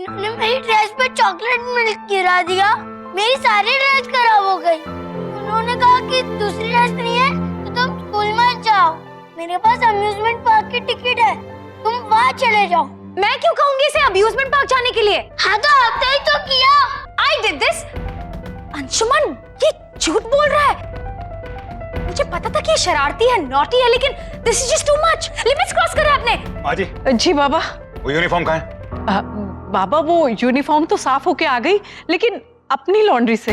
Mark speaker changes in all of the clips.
Speaker 1: इन्होंने मेरी ड्रेस पे चॉकलेट मिल्क गिरा दिया, मेरी सारी ड्रेस खराब हो गई। उन्होंने कहा कि दूसरी ड्रेस नहीं है तो तुम स्कूल मत जाओ, मेरे पास अम्यूजमेंट पार्क की टिकट है, तुम वहाँ चले जाओ।
Speaker 2: मैं क्यों कहूंगी इसे अम्यूजमेंट पार्क जाने के लिए?
Speaker 1: हाँ तो आपने ही तो किया।
Speaker 2: I did this। अंशुमन ये झूठ बोल रहा है। मुझे पता था कि ये शरारती है, नॉटी है, लेकिन this is just too much. Limits cross करा आपने।
Speaker 3: माँ जी।
Speaker 4: जी बाबा।
Speaker 3: वो यूनिफॉर्म कहाँ है?
Speaker 4: बाबा वो यूनिफॉर्म तो साफ होके आ गई, लेकिन अपनी लॉन्ड्री से।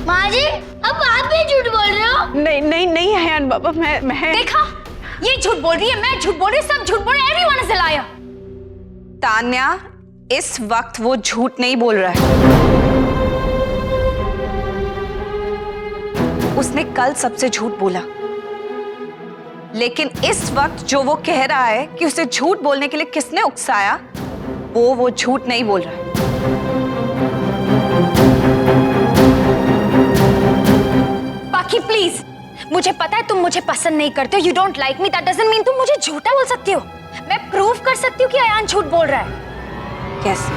Speaker 1: माँ जी अब आप भी झूठ बोल रहे हो।
Speaker 4: नहीं नहीं नहीं हयान बाबा, मैं
Speaker 2: देखा, ये झूठ बोल रही है, मैं झूठ बोल रही हूँ, सब झूठ बोल रहे हैं, everyone is a liar. Tanya, इस वक्त वो झूठ नहीं बोल रहा है। उसने कल सबसे झूठ बोला, लेकिन इस वक्त जो वो कह रहा है कि उसे झूठ बोलने के लिए किसने उकसाया, वो झूठ नहीं बोल रहा है। बाकी प्लीज, मुझे पता है तुम मुझे पसंद नहीं करते हो, you don't like me, that doesn't mean तुम मुझे झूठा बोल सकती हो। मैं प्रूव कर सकती हूँ कि अयान झूठ बोल रहा है। यस।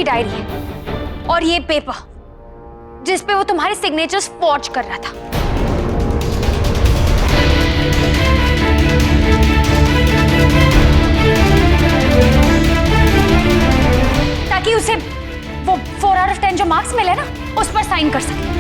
Speaker 2: डायरी है और ये पेपर जिस पे वो तुम्हारे सिग्नेचर्स फॉर्ज कर रहा था। ताकि उसे वो 4 out of 10 जो मार्क्स मिले ना, उस पर साइन कर सके।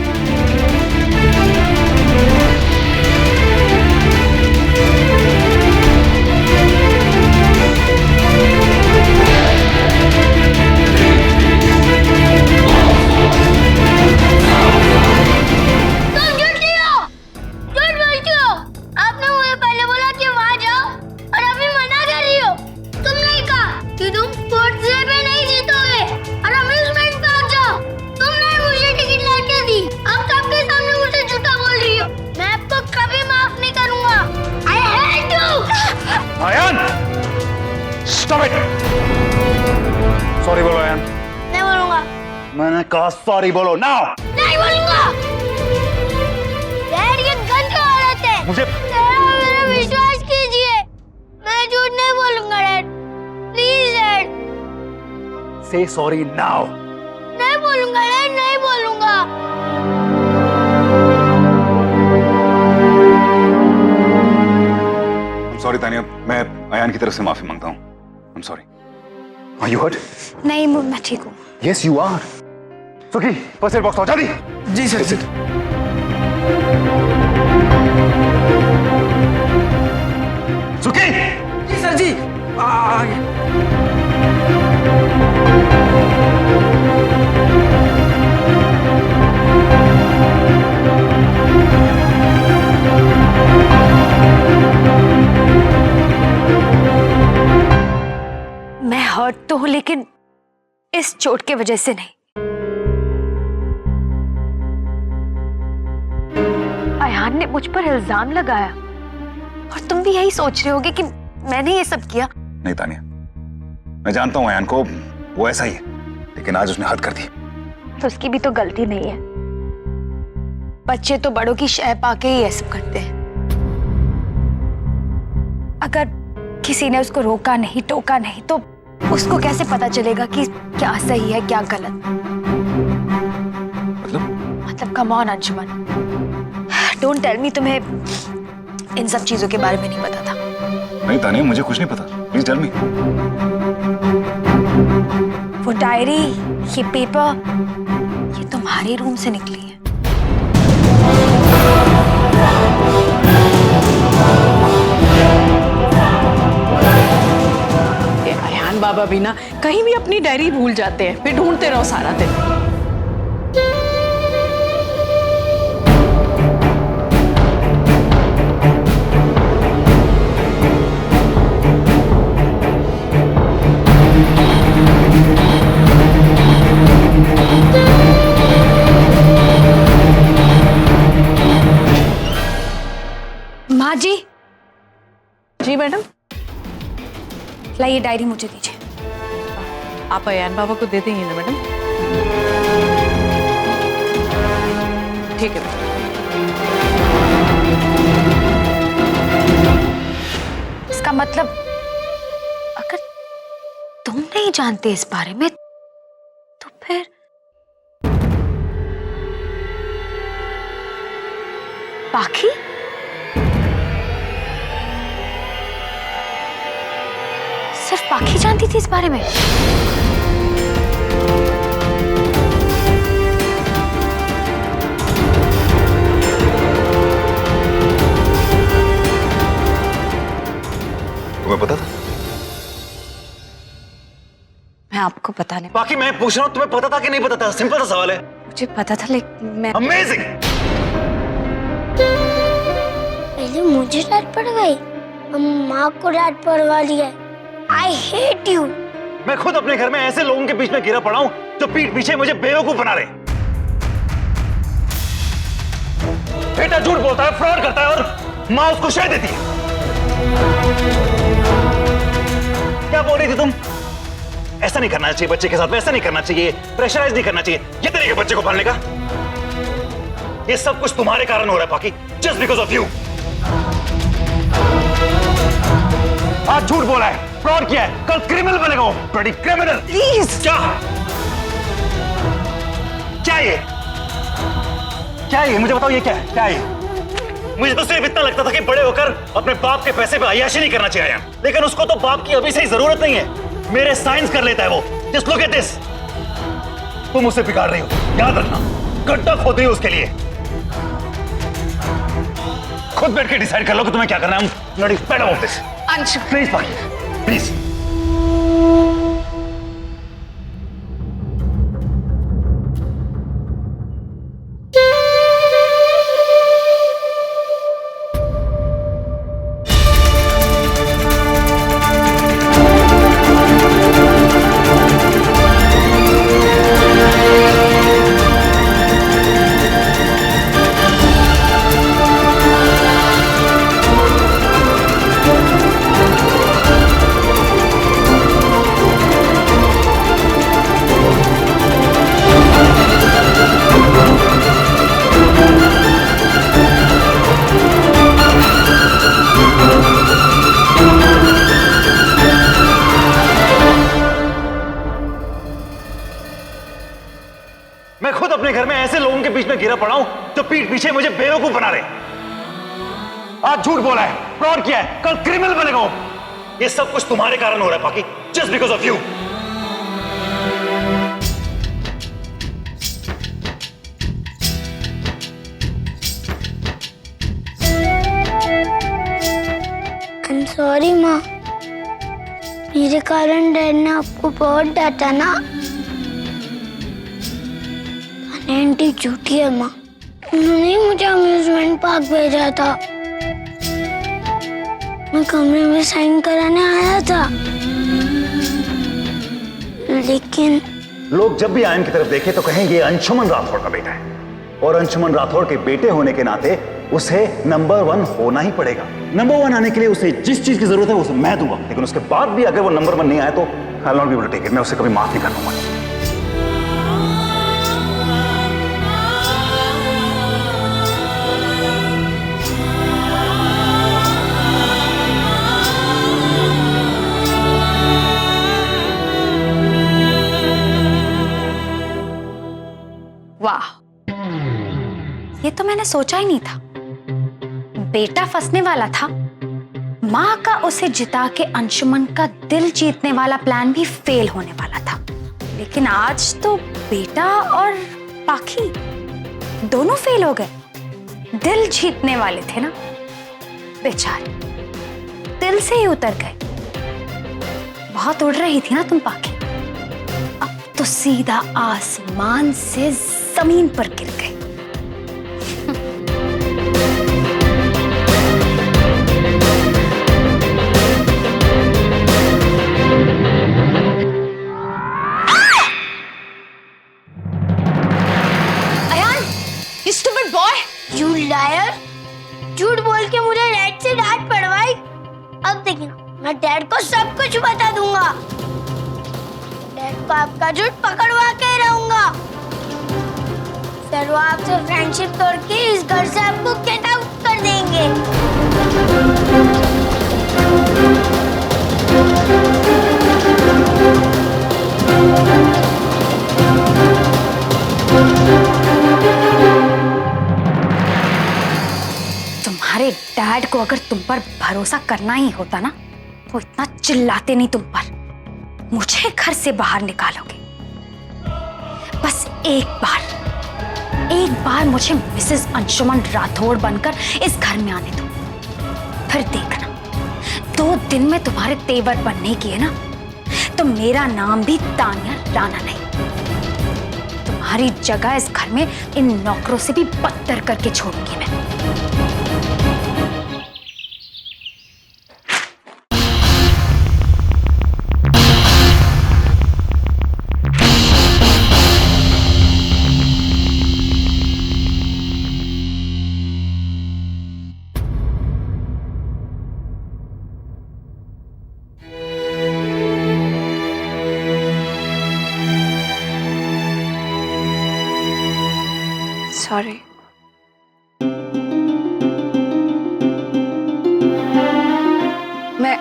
Speaker 3: सॉरी बोलो यार।
Speaker 1: नहीं बोलूंगा।
Speaker 3: मैंने कहा सॉरी बोलो नाउ।
Speaker 1: नहीं बोलूंगा। डैड ये गंदी औरत है।
Speaker 3: मुझे
Speaker 1: मेरा विश्वास कीजिए, मैं झूठ नहीं बोलूंगा डैड, प्लीज डैड।
Speaker 3: से सॉरी नाउ।
Speaker 1: नहीं बोलूंगा डैड, नहीं बोलूंगा।
Speaker 3: सॉरी तानिया, मैं अयान की तरफ से माफी मांगता हूँ। I'm sorry. Are you hurt?
Speaker 2: नहीं, मैं ठीक हूँ।
Speaker 3: Yes, you are. सुखी, फर्स्ट एड बॉक्स ला जल्दी।
Speaker 5: जी सर।
Speaker 3: सुखी।
Speaker 5: जी सर जी। आ गया।
Speaker 2: मैं हर्ट तो हूं, लेकिन इस चोट की वजह से नहीं। अयान ने मुझ पर इल्जाम लगाया और तुम भी यही सोच रहे होगे कि मैंने ये सब किया।
Speaker 3: नहीं तानिया, मैं जानता हूँ अयान को, वो ऐसा ही है, लेकिन आज उसने हद कर दी।
Speaker 2: तो उसकी भी तो गलती नहीं है। बच्चे तो बड़ों की शह पाके ही ये सब करते हैं। अगर किसी ने उसको रोका नहीं, टोका नहीं, तो उसको कैसे पता चलेगा कि क्या सही है क्या गलत? मतलब come on Anshuman, don't tell me तुम्हें इन सब चीजों के बारे में नहीं पता था।
Speaker 3: नहीं तानिया, मुझे कुछ नहीं पता, प्लीज टेल मी।
Speaker 2: वो डायरी, ये पेपर, ये तुम्हारे रूम से निकली है।
Speaker 4: अयान बाबा भी ना कहीं भी अपनी डायरी भूल जाते हैं, फिर ढूंढते रहो सारा दिन।
Speaker 2: माँ जी,
Speaker 4: जी मैडम,
Speaker 2: लाइए डायरी मुझे दीजिए।
Speaker 4: आप अयान बाबा को दे देंगे ना मैडम? ठीक है मैडम।
Speaker 2: इसका मतलब अगर तुम नहीं जानते इस बारे में तो फिर पाखी? सिर्फ पाखी जानती थी इस बारे में?
Speaker 3: तुम्हें पता था?
Speaker 2: मैं आपको बताने,
Speaker 3: बाकी मैं पूछ रहा हूँ, तुम्हें पता था कि नहीं पता था? सिंपल सा सवाल है।
Speaker 2: मुझे पता था लेकिन मैं
Speaker 3: अमेजिंग।
Speaker 1: पहले मुझे डांट पड़ गई, अब माँ को डांट पड़वा लिया। I hate you.
Speaker 3: मैं खुद अपने घर में ऐसे लोगों के बीच में गिरा पड़ा हूं जो पीठ पीछे मुझे बेवकूफ बना रहे। बेटा झूठ बोलता है, फ्रॉड करता है और माँ उसको शह देती है। क्या बोल रही थी तुम? ऐसा नहीं करना चाहिए बच्चे के साथ में, ऐसा नहीं करना चाहिए, प्रेशराइज नहीं करना चाहिए ये तरीके बच्चे को पालने का। ये सब कुछ तुम्हारे कारण हो रहा है पाकी, जस्ट बिकॉज ऑफ यू। आज झूठ बोला है, फ्रॉड किया है, कल क्रिमिनल बनेगा वो, ब्लडी क्रिमिनल। प्लीज। क्या ये मुझे बताओ, ये क्या है? क्या है? मुझे तो सिर्फ इतना लगता था कि बड़े होकर अपने बाप के पैसे पे अय्याशी नहीं करना चाहिए, लेकिन उसको तो बाप की अभी से ही जरूरत नहीं है। मेरे साइंस कर लेता है वो। Just look at this. तुम उसे बिगाड़ रही हो, याद रखना, गड्ढा खोद रही हो उसके लिए। खुद बैठ के डिसाइड कर लो कि तुम्हें क्या करना है। Bloody fed off this.
Speaker 2: Anshu,
Speaker 3: please Paki, please. मैं खुद अपने घर में ऐसे लोगों के बीच में गिरा पड़ा हूं जो पीठ पीछे मुझे बेवकूफ बना रहे। आज झूठ बोला है, फ्रॉड किया है, कल क्रिमिनल बनेगा वो। ये सब कुछ तुम्हारे कारण हो रहा है पाकी, just because of you.
Speaker 1: I am sorry माँ, मेरे कारण डैड ने आपको बहुत डांटा ना। आंटी झूठी है माँ, उन्होंने ही मुझे अम्यूजमेंट पार्क भेजा था। मैं कमरे में साइन कराने आया था, लेकिन
Speaker 3: लोग जब भी आयन की तरफ देखे तो कहेंगे अंशुमन राठौड़ का बेटा है, और अंशुमन राठौड़ के बेटे होने के नाते उसे नंबर 1 होना ही पड़ेगा। नंबर 1 आने के लिए उसे जिस चीज की जरूरत है उसे मैं दूंगा, लेकिन उसके बाद भी अगर वो नंबर 1 नहीं आया तो I will not be able to take it. मैं उसे कभी माफ नहीं कर दूंगा।
Speaker 2: वाह, ये तो मैंने सोचा ही नहीं था। बेटा फंसने वाला था, माँ का उसे जिता के अंशुमन का दिल जीतने वाला प्लान भी फेल होने वाला था। लेकिन आज तो बेटा और पाखी दोनों फेल हो गए। दिल जीतने वाले थे ना बेचारे, दिल से ही उतर गए। बहुत उड़ रही थी ना तुम पाखी, अब तो सीधा आसमान से जमीन पर गिर गए।
Speaker 1: यू लायर, झूठ बोल के मुझे रेड मेरी डांट पड़वाई। अब देखिए मैं डैड को सब कुछ बता दूंगा। डैड को आपका झूठ पकड़वा के रहूंगा। फिर वो आपसे फ्रेंडशिप तोड़ के इस घर से आपको गेट आउट कर देंगे।
Speaker 2: तुम्हारे डैड को अगर तुम पर भरोसा करना ही होता ना तो इतना चिल्लाते नहीं तुम पर। मुझे घर से बाहर निकालोगे। बस एक बार मुझे मिसेस अंशुमन राठौड़ बनकर इस घर में आने दो, फिर देखना 2 दिन में तुम्हारे तेवर बनने की है ना तो मेरा नाम भी तानिया राणा नहीं। तुम्हारी जगह इस घर में इन नौकरों से भी बदतर करके छोड़ूंगी मैं।
Speaker 4: सॉरी। मैं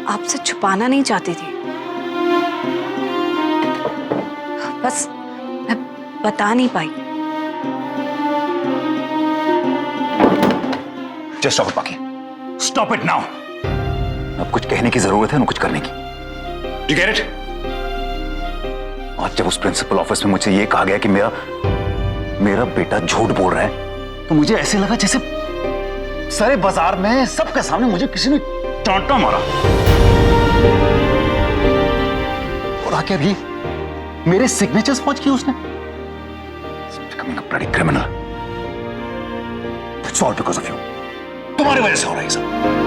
Speaker 4: आपसे छुपाना नहीं चाहती थी, बस मैं बता नहीं पाई।
Speaker 3: जस्ट स्टॉप इट बाकी, स्टॉप इट नाउ। अब कुछ कहने की जरूरत है ना कुछ करने की। You get it? आज जब उस प्रिंसिपल ऑफिस में मुझे ये कहा गया कि मेरा बेटा झूठ बोल रहा है तो मुझे ऐसे लगा जैसे सारे बाजार में सबके सामने मुझे किसी ने टांटा मारा। और आके अभी मेरे सिग्नेचर्स पहुंच किए उसने। Becoming a bloody criminal. It's all because of you. तुम्हारी वजह से हो रहा है सब।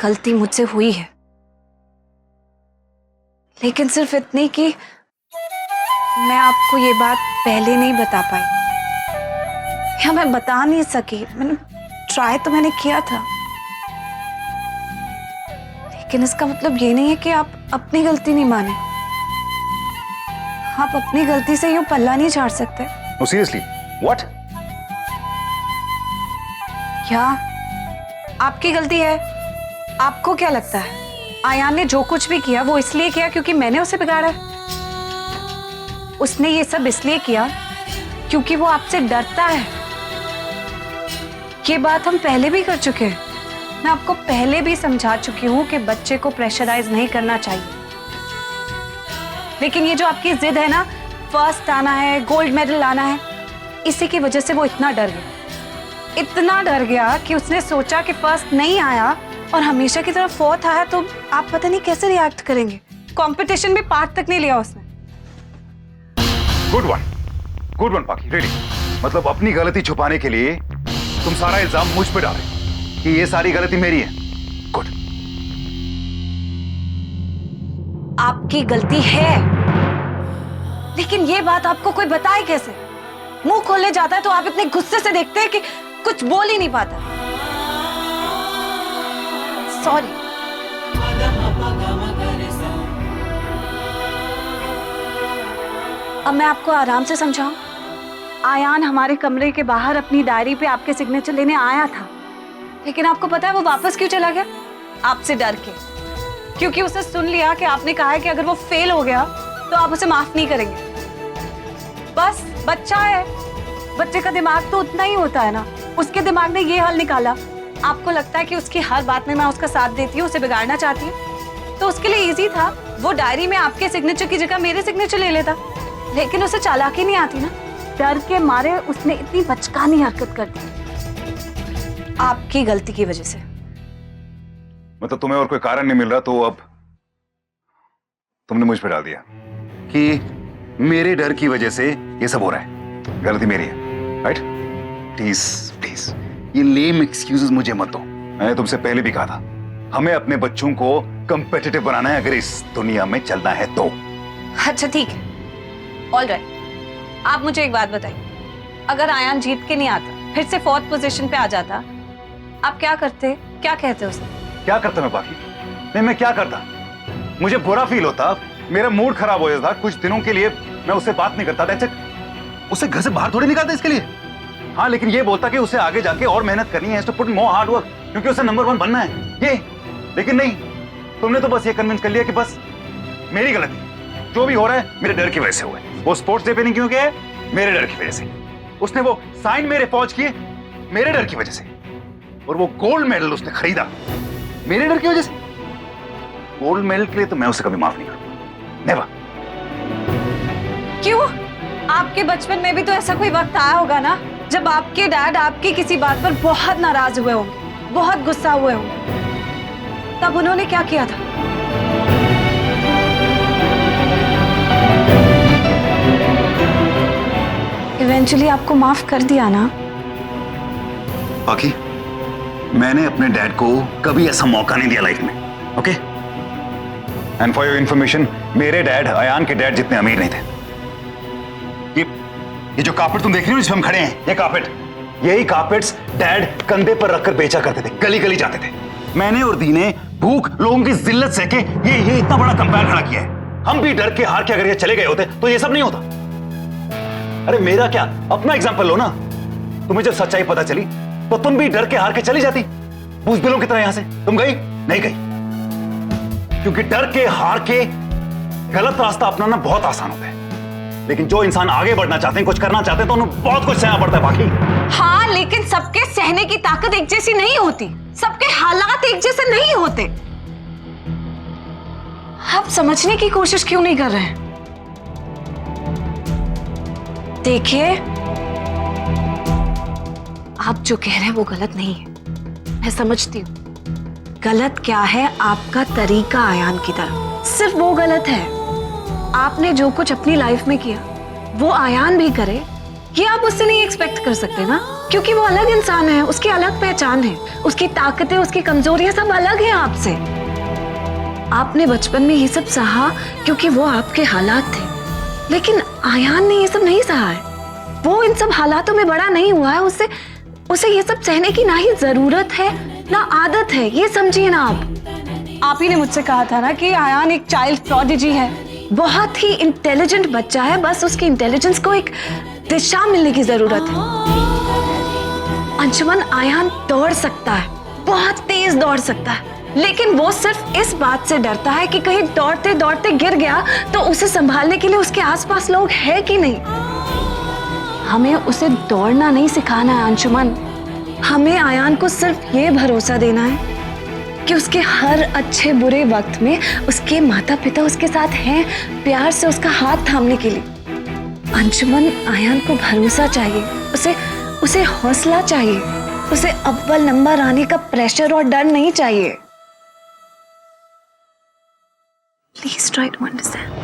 Speaker 4: गलती मुझसे हुई है, लेकिन सिर्फ इतनी कि मैं आपको ये बात पहले नहीं बता पाई या मैं बता नहीं सकी। मैंने ट्राई तो मैंने किया था, लेकिन इसका मतलब ये नहीं है कि आप अपनी गलती नहीं माने। आप अपनी गलती से यूं पल्ला नहीं झाड़ सकते।
Speaker 3: No, seriously, what?
Speaker 4: क्या आपकी गलती है? आपको क्या लगता है आयान ने जो कुछ भी किया वो इसलिए किया क्योंकि मैंने उसे बिगाड़ा है? उसने ये सब इसलिए किया क्योंकि वो आपसे डरता है। ये बात हम पहले भी कर चुके हैं। मैं आपको पहले भी समझा चुकी हूं कि बच्चे को प्रेशराइज नहीं करना चाहिए, लेकिन ये जो आपकी जिद है ना, फर्स्ट आना है, गोल्ड मेडल लाना है, इसी की वजह से वो इतना डर गया, इतना डर गया कि उसने सोचा कि फर्स्ट नहीं आया और हमेशा की तरह फोर्थ आया तो आप पता नहीं कैसे रिएक्ट करेंगे। कंपटीशन में पार्ट तक नहीं लिया उसने।
Speaker 3: गुड वन पाकी, रियली। मतलब अपनी गलती छुपाने के लिए तुम सारा इल्जाम मुझ पे डाले कि ये सारी गलती मेरी है। गुड।
Speaker 4: आपकी गलती है, लेकिन ये बात आपको कोई बताए कैसे? मुंह खोलने जाता है तो आप इतने गुस्से से देखते हैं कि कुछ बोल ही नहीं पाता। सॉरी। अब मैं आपको आराम से समझाऊं। आयान हमारे कमरे के बाहर अपनी डायरी पे आपके सिग्नेचर लेने आया था, लेकिन आपको पता है वो वापस क्यों चला गया? आपसे डर के, क्योंकि उसे सुन लिया कि आपने कहा है कि अगर वो फेल हो गया तो आप उसे माफ नहीं करेंगे। बस बच्चा है, बच्चे का दिमाग तो उतना ही होता है ना। उसके दिमाग ने ये हल निकाला। आपको लगता है कि उसकी हर बात में मैं उसका साथ देती हूँ, उसे बिगाड़ना चाहती हूँ, तो उसके लिए इजी था वो डायरी में आपके सिग्नेचर की जगह मेरे सिग्नेचर ले लेता। लेकिन उसे चालाकी नहीं आती ना, डर के मारे उसने इतनी बचकानी हरकत कर दी आपकी गलती की वजह से।
Speaker 3: मतलब तुम्हें और कोई कारण नहीं मिल रहा तो अब तुमने मुझ पे डाल दिया कि मेरे डर की वजह से ये सब हो रहा है, गलती मेरी है, राइट? प्लीज प्लीज ये लेम एक्सक्यूजेस मुझे मत दो। मैंने तुमसे पहले भी कहा था, हमें अपने बच्चों को कंपेटिटिव बनाना है अगर इस दुनिया में चलना है तो।
Speaker 4: अच्छा ठीक है, ऑल राइट। आप मुझे एक बात बताइए, अगर आयान जीत के नहीं आता, फिर से 4th पोजीशन पे आ जाता, आप क्या करते, क्या कहते उसे?
Speaker 3: क्या करता मैं बाकी? नहीं, मैं क्या करता? मुझे बुरा फील होता, मेरा मूड खराब हो जाता, कुछ दिनों के लिए मैं उससे बात नहीं करता। That's it. उसे घर से बाहर थोड़ी निकालता इसके लिए। हाँ, लेकिन ये बोलता कि उसे आगे जाके और मेहनत करनी है, to put more hard work, क्योंकि उसे नंबर 1 बनना है ये। लेकिन नहीं, तुमने तो बस ये कन्विंस कर लिया कि बस मेरी गलती, जो भी हो रहा है मेरे डर की वजह से हुआ है। वो स्पोर्ट्स डे पे नहीं क्यों गया है? मेरे डर की वजह से। उसने वो साइन मेरे फौज किए मेरे डर की वजह से, और वो गोल्ड मेडल उसने खरीदा मेरे डर की वजह से। गोल्ड मेडल के लिए तो मैं उसे कभी माफ नहीं करूंगा, नेवर।
Speaker 4: क्यों? आपके बचपन में भी तो ऐसा कोई वक्त आया होगा ना, जब आपके डैड आपकी किसी बात पर बहुत नाराज हुए होंगे, बहुत गुस्सा हुए होंगे। तब उन्होंने क्या किया था? इवेंचुअली आपको माफ कर दिया ना?
Speaker 3: बाकी मैंने अपने डैड को कभी ऐसा मौका नहीं दिया लाइफ में, okay? And for your information, मेरे डैड अयान के डैड जितने अमीर नहीं थे। ये जो कार्पेट तुम देख रही हो जिसमें हम खड़े हैं, ये कार्पेट, यही कार्पेट्स डैड कंधे पर रखकर बेचा करते थे, गली गली जाते थे। मैंने और दी ने भूख, लोगों की जिल्लत सह के ये इतना बड़ा कंपाउंड खड़ा किया है। हम भी डर के हार के अगर ये चले गए होते तो ये सब नहीं होता। अरे मेरा क्या, अपना एग्जांपल लो ना। तुम्हें जब सच्चाई पता चली तो तुम भी डर के हार के चली जाती बुज़दिलों की तरह। यहां से तुम गई नहीं गई, क्योंकि डर के हार के गलत रास्ता अपनाना बहुत आसान होता है, लेकिन जो इंसान आगे बढ़ना चाहते हैं, कुछ करना चाहते हैं, तो उन्हें बहुत कुछ सहना पड़ता है बाकी।
Speaker 4: हाँ, लेकिन सबके सहने की ताकत एक जैसी नहीं होती, सबके हालात एक जैसे नहीं होते। आप समझने की कोशिश क्यों नहीं कर रहे हैं? देखिए, आप जो कह रहे हैं वो गलत नहीं है, मैं समझती हूँ। गलत क्या है? आपका तरीका आयान की तरफ, सिर्फ वो गलत है। आपने जो कुछ अपनी लाइफ में किया वो आयान भी करे, ये आप उससे नहीं एक्सपेक्ट कर सकते ना, क्योंकि वो अलग इंसान है, उसकी अलग पहचान है, उसकी ताकतें, उसकी कमजोरियां सब अलग हैं आपसे। आपने बचपन में ये सब सहा क्योंकि वो आपके हालात थे, लेकिन आयान ने ये सब नहीं सहा है। वो इन सब हालातों में बड़ा नहीं हुआ है, उसे ये सब सहने की ना ही जरूरत है ना आदत है, ये समझिए ना आप ही ने मुझसे कहा था ना कि आयान एक चाइल्ड प्रोडिजी है, बहुत ही इंटेलिजेंट बच्चा है, बस उसकी इंटेलिजेंस को एक दिशा मिलने की जरूरत है। अंशुमन, आयान दौड़ सकता है, बहुत तेज दौड़ सकता है, लेकिन वो सिर्फ इस बात से डरता है कि कहीं दौड़ते दौड़ते गिर गया तो उसे संभालने के लिए उसके आसपास लोग हैं कि नहीं। हमें उसे दौड़ना नहीं सिखाना है अंशुमन, हमें आयान को सिर्फ ये भरोसा देना है कि उसके हर अच्छे बुरे वक्त में उसके माता पिता उसके साथ हैं, प्यार से उसका हाथ थामने के लिए। अंशुमन, आयान को भरोसा चाहिए, उसे हौसला चाहिए, उसे अव्वल नंबर आने का प्रेशर और डर नहीं चाहिए। Please try to understand.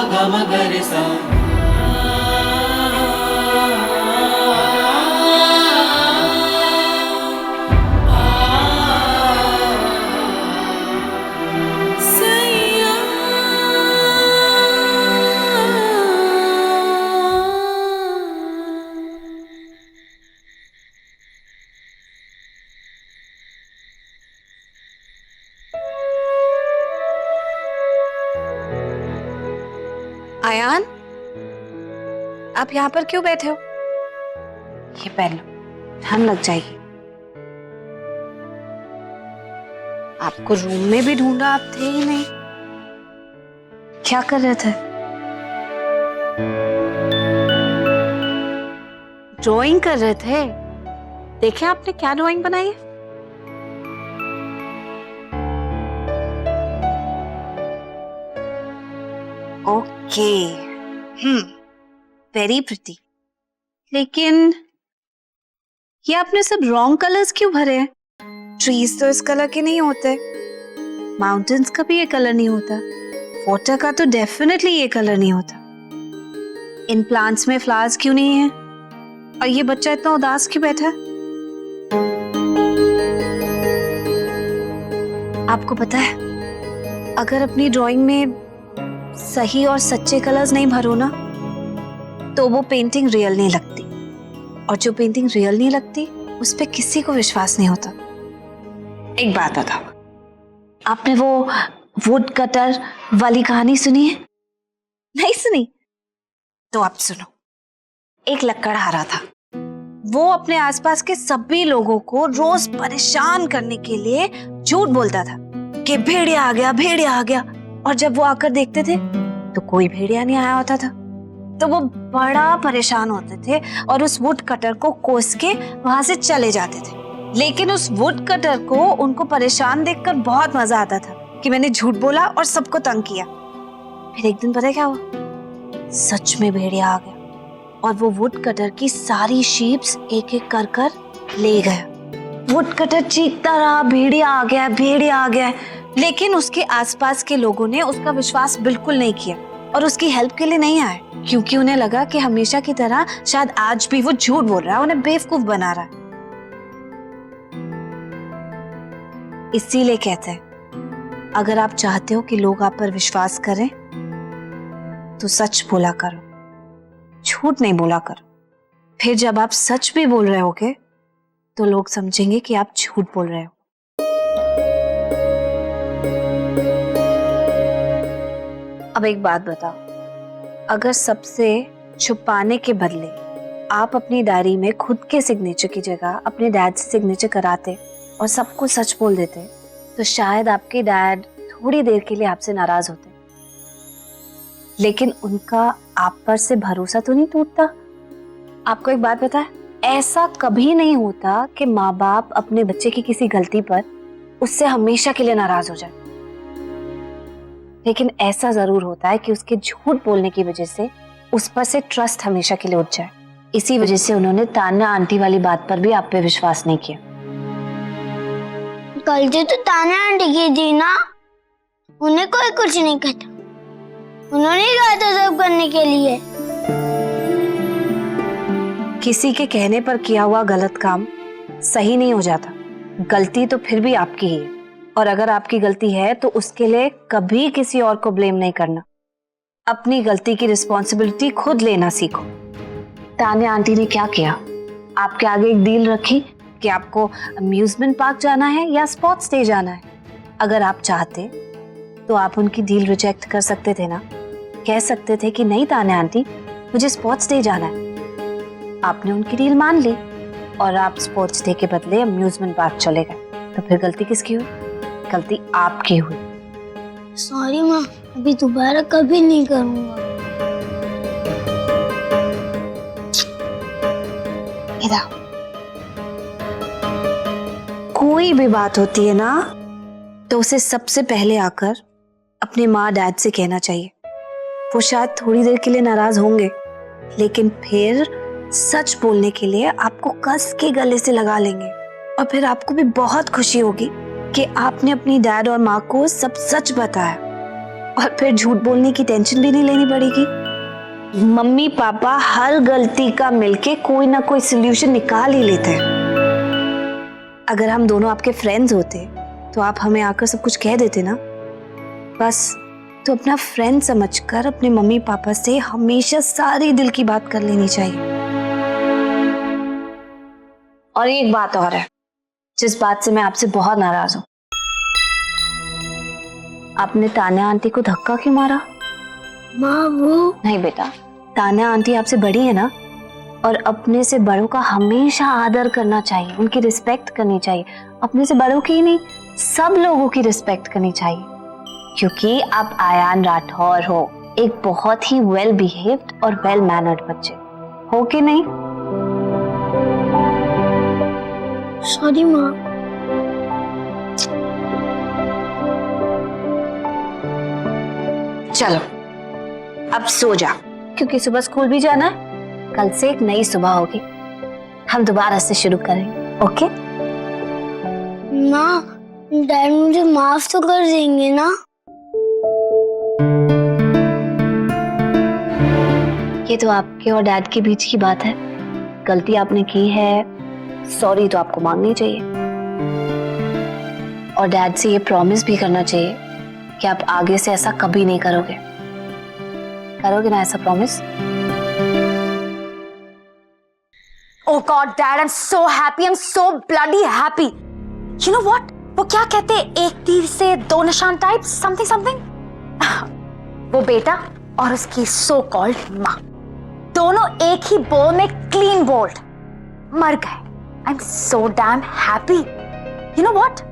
Speaker 6: ग म ग रे सा
Speaker 4: आयान, आप यहाँ पर क्यों बैठे हो? ये पहन लो, ठंड लग जाएगी। आपको रूम में भी ढूंढा, आप थे ही नहीं। क्या कर रहे थे? ड्राइंग कर रहे थे। देखिए आपने क्या ड्राइंग बनाई है। Okay, very pretty. लेकिन ये आपने सब रॉन्ग कलर्स क्यों भरे हैं? ट्रीज तो इस कलर के नहीं होते, माउंटेन्स का भी ये कलर नहीं होता, वाटर का तो डेफिनेटली ये कलर नहीं होता। इन प्लांट्स में फ्लावर्स क्यों नहीं है? और ये बच्चा इतना उदास क्यों बैठा है? आपको पता है, अगर अपनी ड्राइंग में सही और सच्चे कलर्स नहीं भरो ना, तो वो पेंटिंग रियल नहीं लगती, और जो पेंटिंग रियल नहीं लगती उस पे किसी को विश्वास नहीं होता। एक बात बताओ, आपने वो वुड कटर वाली कहानी सुनी है? नहीं सुनी? तो आप सुनो। एक लकड़हारा था, वो अपने आसपास के सभी लोगों को रोज परेशान करने के लिए झूठ बोलता था कि भेड़िया आ गया, भेड़िया आ गया। और जब वो आकर देखते थे तो कोई भेड़िया नहीं आया होता था। तो वो बड़ा परेशान होते थे और उस वुड कटर को कोस के वहां से चले जाते थे। लेकिन उस वुड कटर को उनको परेशान देखकर बहुत मजा आता था कि मैंने झूठ बोला और सबको तंग किया। फिर एक दिन पता है क्या हुआ? सच में भेड़िया आ गया और वो वुड कटर की सारी शीप्स एक एक कर कर ले गया। वुड कटर चीखता रहा, भेड़िया आ गया, भेड़िया आ गया। लेकिन उसके आसपास के लोगों ने उसका विश्वास बिल्कुल नहीं किया और उसकी हेल्प के लिए नहीं आए, क्योंकि उन्हें लगा कि हमेशा की तरह शायद आज भी वो झूठ बोल रहा है, उन्हें बेवकूफ बना रहा है। इसीलिए कहते हैं, अगर आप चाहते हो कि लोग आप पर विश्वास करें तो सच बोला करो, झूठ नहीं बोला करो। फिर जब आप सच भी बोल रहे होगे तो लोग समझेंगे कि आप झूठ बोल रहे हो। अब एक बात बताओ, अगर सबसे छुपाने के बदले आप अपनी डायरी में खुद के सिग्नेचर की जगह अपने डैड से सिग्नेचर कराते और सबको सच बोल देते, तो शायद आपके डैड थोड़ी देर के लिए आपसे नाराज होते, लेकिन उनका आप पर से भरोसा तो नहीं टूटता। आपको एक बात पता है, ऐसा कभी नहीं होता कि माँ बाप अपने बच्चे की किसी गलती पर उससे हमेशा के लिए नाराज हो जाए, लेकिन ऐसा जरूर होता है कि उसके झूठ बोलने की वजह से उस पर से ट्रस्ट हमेशा के लिए उठ जाए। इसी वजह से उन्होंने तान्या आंटी वाली बात पर भी आप पे विश्वास नहीं किया।
Speaker 1: गलती तो तान्या आंटी की थी ना, उन्हें कोई कुछ नहीं कहता, उन्होंने ही कहा था सब करने के लिए।
Speaker 4: किसी के कहने पर किया हुआ गलत काम सही नहीं हो जाता, गलती तो फिर भी आपकी ही है, और अगर आपकी गलती है तो उसके लिए कभी किसी और को ब्लेम नहीं करना। अपनी गलती की रिस्पॉन्सिबिलिटी खुद लेना सीखो। तान्या आंटी ने क्या किया? आपके आगे एक डील रखी कि आपको अम्यूजमेंट पार्क जाना है या स्पोर्ट्स डे जाना है। अगर आप चाहते तो आप उनकी डील रिजेक्ट कर सकते थे ना, कह सकते थे कि नहीं तान्या आंटी, मुझे स्पोर्ट्स डे जाना है। आपने उनकी डील मान ली और आप स्पोर्ट्स डे के बदले अम्यूजमेंट पार्क चले गए। तो फिर गलती किसकी हुई? गलती आपकी हुई।
Speaker 1: सॉरी माँ, अभी दोबारा कभी नहीं करूँगा।
Speaker 4: इधर कोई भी बात होती है ना, तो उसे सबसे पहले आकर अपने माँ डैड से कहना चाहिए। वो शायद थोड़ी देर के लिए नाराज होंगे, लेकिन फिर सच बोलने के लिए आपको कस के गले से लगा लेंगे, और फिर आपको भी बहुत खुशी होगी कि आपने अपनी डैड और माँ को सब सच बताया। और फिर झूठ बोलने की टेंशन भी नहीं लेनी पड़ेगी। मम्मी पापा हर गलती का मिलके कोई ना कोई सोल्यूशन निकाल ही लेते हैं। अगर हम दोनों आपके फ्रेंड्स होते तो आप हमें आकर सब कुछ कह देते ना। बस तो अपना फ्रेंड समझकर अपने मम्मी पापा से हमेशा सारी दिल की बात कर लेनी चाहिए। और एक बात और है जिस बात से मैं आपसे बहुत नाराज हूं। आपने तान्या आंटी को धक्का क्यों मारा?
Speaker 1: माँ वो
Speaker 4: नहीं बेटा, तान्या आंटी आपसे बड़ी है ना, और अपने से बड़ों का हमेशा आदर करना चाहिए, उनकी रिस्पेक्ट करनी चाहिए। अपने से बड़ों की ही नहीं, सब लोगों की रिस्पेक्ट करनी चाहिए, क्योंकि आप आयान राठौर हो, एक बहुत ही वेल बिहेव्ड और वेल मैनर्ड बच्चे हो कि नहीं?
Speaker 1: सॉरी माँ।
Speaker 4: चलो अब सो जा, क्योंकि सुबह स्कूल भी जाना है। कल से एक नई सुबह होगी, हम दोबारा से शुरू करेंगे। ओके?
Speaker 1: माँ डैड मुझे माफ तो कर देंगे ना?
Speaker 4: ये तो आपके और डैड के बीच की बात है। गलती आपने की है, सॉरी तो आपको मांगनी चाहिए, और डैड से ये प्रॉमिस भी करना चाहिए कि आप आगे से ऐसा कभी नहीं करोगे। करोगे ना ऐसा promise?
Speaker 2: Oh God, Dad, I'm so happy. I'm so bloody happy. You know what? वो क्या कहते हैं, एक तीर से दो निशान टाइप, something something. वो बेटा और उसकी so called माँ, दोनों एक ही बॉल में क्लीन बोल्ड मर गए। I'm so damn happy. You know what?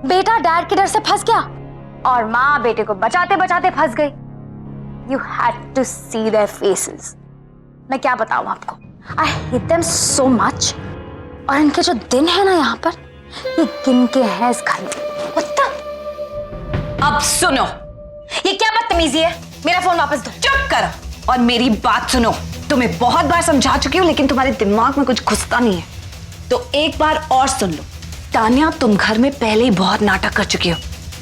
Speaker 2: बेटा डैड के डर से फंस गया और माँ बेटे को बचाते बचाते फंस गई। You had to see their faces. मैं क्या बताऊं आपको, I hate them so much. और इनके जो दिन है ना यहाँ पर, ये गिन के हैं इस घर में। What the? अब सुनो, ये क्या बदतमीजी है? मेरा फोन वापस दो।
Speaker 4: चुप करो और मेरी बात सुनो। तुम्हें बहुत बार समझा चुकी हूँ, लेकिन तुम्हारे दिमाग में कुछ घुसता नहीं है, तो एक बार और सुन लो। तान्या, तुम घर में पहले ही बहुत नाटक कर चुकी हो।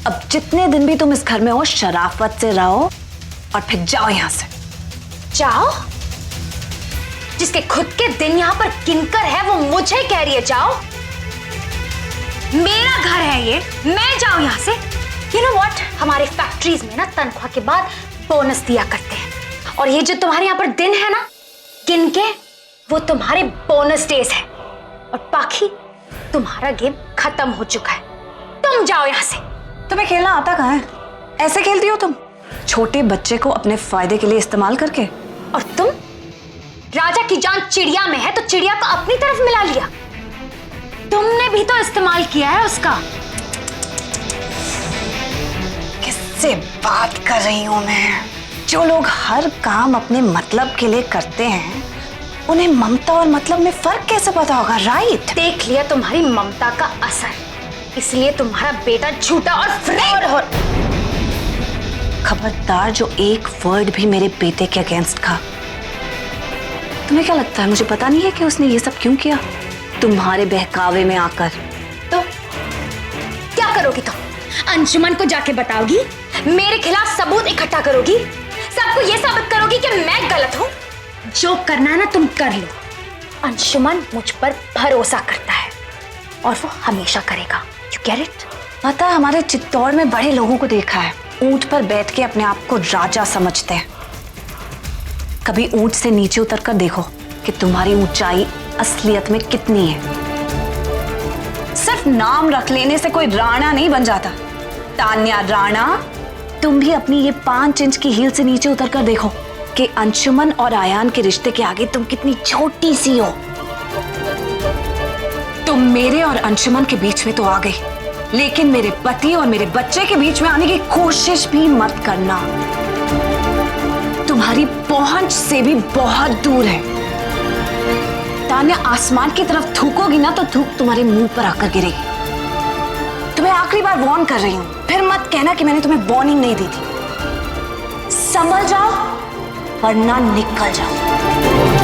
Speaker 4: अब जितने दिन भी तुम इस घर में हो, शराफत से रहो और फिर जाओ यहाँ से।
Speaker 2: जाओ? जिसके खुद के दिन यहाँ पर गिनकर है, वो मुझे कह रही है जाओ? मेरा घर है ये, मैं जाऊं यहाँ से? You know what? हमारे फैक्ट्रीज में ना तनख्वाह के बाद बोनस दिया करते हैं, और ये जो तुम्हारे यहाँ पर दिन है ना गिन के, वो तुम्हारे बोनस डेज है, और बाकी तुम्हारा गेम खत्म हो चुका है। तुम जाओ यहाँ से।
Speaker 4: तुम्हें खेलना आता कहाँ है? ऐसे खेलती हो तुम, छोटे बच्चे को अपने फायदे के लिए इस्तेमाल करके।
Speaker 2: और तुम, राजा की जान चिड़िया में है तो चिड़िया को अपनी तरफ मिला लिया। तुमने भी तो इस्तेमाल किया है उसका।
Speaker 4: किससे बात कर रही हूं मैं? जो लोग हर काम अपने मतलब के लिए करते हैं, उन्हें ममता और मतलब में फर्क कैसे पता होगा? राइट?
Speaker 2: देख लिया तुम्हारी ममता का असर, इसलिए तुम्हारा बेटा झूठा और फ्रॉड हो।
Speaker 4: खबरदार जो एक वर्ड भी मेरे बेटे के अगेंस्ट कहा। तुम्हें क्या लगता है मुझे पता नहीं है कि उसने ये सब क्यों किया? तुम्हारे बहकावे में आकर।
Speaker 2: तो क्या करोगी तुम? अंशुमन को जाके बताओगी? मेरे खिलाफ सबूत इकट्ठा करोगी? सबको ये साबित करोगी कि मैं गलत हूँ? जो करना है ना तुम कर लो। अंशुमन मुझ पर भरोसा करता है और वो हमेशा करेगा। You get it?
Speaker 4: पता है, हमारे चित्तौड़ में बड़े लोगों को देखा है, ऊंट पर बैठ के अपने आप को राजा समझते हैं। कभी ऊंट से नीचे उतर कर देखो कि तुम्हारी ऊंचाई असलियत में कितनी है। सिर्फ नाम रख लेने से कोई राणा नहीं बन जाता। तान्या राणा, तुम भी अपनी ये 5 इंच की हील से नीचे उतर कर देखो कि अंशुमन और आयान के रिश्ते के आगे तुम कितनी छोटी सी हो। तुम मेरे और अंशुमन के बीच में तो आ गई, लेकिन मेरे पति और मेरे बच्चे के बीच में आने की कोशिश भी मत करना। तुम्हारी पहुंच से भी बहुत दूर है। तान्या, आसमान की तरफ थूकोगी ना तो धूप तुम्हारे मुंह पर आकर गिरेगी। तुम्हें आखिरी बार वार्न कर रही हूं, फिर मत कहना कि मैंने तुम्हें वार्निंग नहीं दी थी। संभल जाओ वरना निकल जाओ।